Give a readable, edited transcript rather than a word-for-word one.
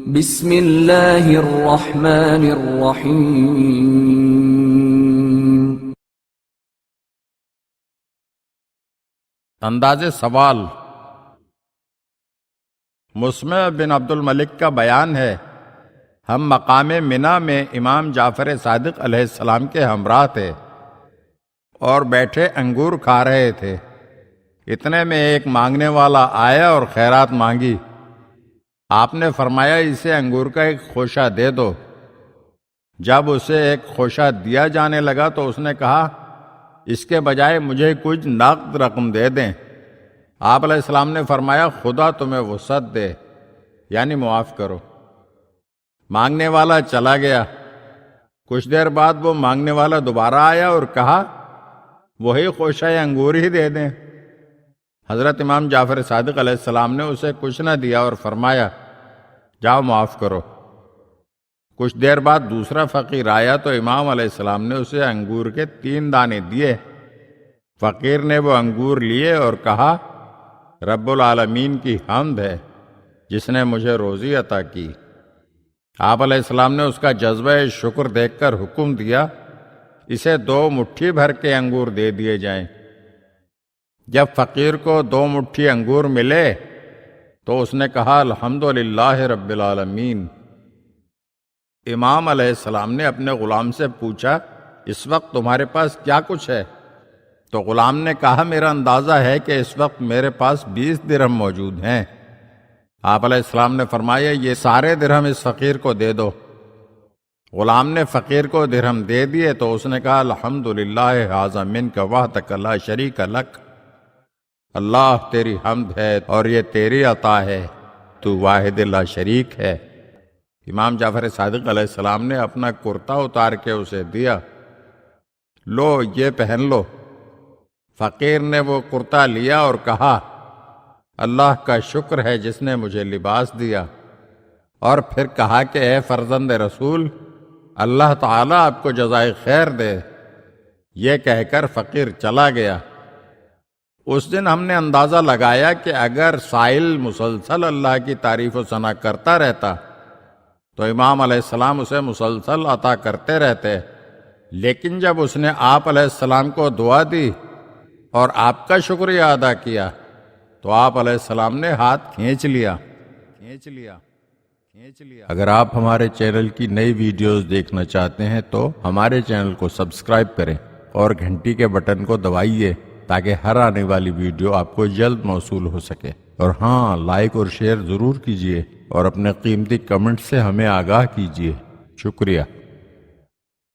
بسم اللہ الرحمن الرحیم۔ انداز سوال۔ مسمع بن عبد الملک کا بیان ہے، ہم مقام منا میں امام جعفر صادق علیہ السلام کے ہمراہ تھے اور بیٹھے انگور کھا رہے تھے۔ اتنے میں ایک مانگنے والا آیا اور خیرات مانگی۔ آپ نے فرمایا اسے انگور کا ایک خوشہ دے دو۔ جب اسے ایک خوشہ دیا جانے لگا تو اس نے کہا اس کے بجائے مجھے کچھ نقد رقم دے دیں۔ آپ علیہ السلام نے فرمایا خدا تمہیں وسعت دے، یعنی معاف کرو۔ مانگنے والا چلا گیا۔ کچھ دیر بعد وہ مانگنے والا دوبارہ آیا اور کہا وہی خوشہ انگور ہی دے دیں۔ حضرت امام جعفر صادق علیہ السلام نے اسے کچھ نہ دیا اور فرمایا جاؤ معاف کرو۔ کچھ دیر بعد دوسرا فقیر آیا تو امام علیہ السلام نے اسے انگور کے 3 دانے دیے۔ فقیر نے وہ انگور لیے اور کہا رب العالمین کی حمد ہے جس نے مجھے روزی عطا کی۔ آپ علیہ السلام نے اس کا جذبہ شکر دیکھ کر حکم دیا اسے 2 مٹھی بھر کے انگور دے دیے جائیں۔ جب فقیر کو 2 مٹھی انگور ملے تو اس نے کہا الحمدللہ رب العالمین۔ امام علیہ السلام نے اپنے غلام سے پوچھا اس وقت تمہارے پاس کیا کچھ ہے؟ تو غلام نے کہا میرا اندازہ ہے کہ اس وقت میرے پاس 20 درہم موجود ہیں۔ آپ علیہ السلام نے فرمایا یہ سارے درہم اس فقیر کو دے دو۔ غلام نے فقیر کو درہم دے دیے تو اس نے کہا الحمدللہ ھذا منک وحدک لا شریک لک۔ اللہ تیری حمد ہے اور یہ تیری عطا ہے، تو واحد لا شریک ہے۔ امام جعفر صادق علیہ السلام نے اپنا کرتا اتار کے اسے دیا، لو یہ پہن لو۔ فقیر نے وہ کرتا لیا اور کہا اللہ کا شکر ہے جس نے مجھے لباس دیا، اور پھر کہا کہ اے فرزند رسول اللہ تعالیٰ آپ کو جزائے خیر دے۔ یہ کہہ کر فقیر چلا گیا۔ اس دن ہم نے اندازہ لگایا کہ اگر سائل مسلسل اللہ کی تعریف و ثنا کرتا رہتا تو امام علیہ السلام اسے مسلسل عطا کرتے رہتے، لیکن جب اس نے آپ علیہ السلام کو دعا دی اور آپ کا شکریہ ادا کیا تو آپ علیہ السلام نے ہاتھ کھینچ لیا۔ اگر آپ ہمارے چینل کی نئی ویڈیوز دیکھنا چاہتے ہیں تو ہمارے چینل کو سبسکرائب کریں اور گھنٹی کے بٹن کو دبائیے تاکہ ہر آنے والی ویڈیو آپ کو جلد موصول ہو سکے۔ اور ہاں، لائک اور شیئر ضرور کیجیے اور اپنے قیمتی کمنٹ سے ہمیں آگاہ کیجیے۔ شکریہ۔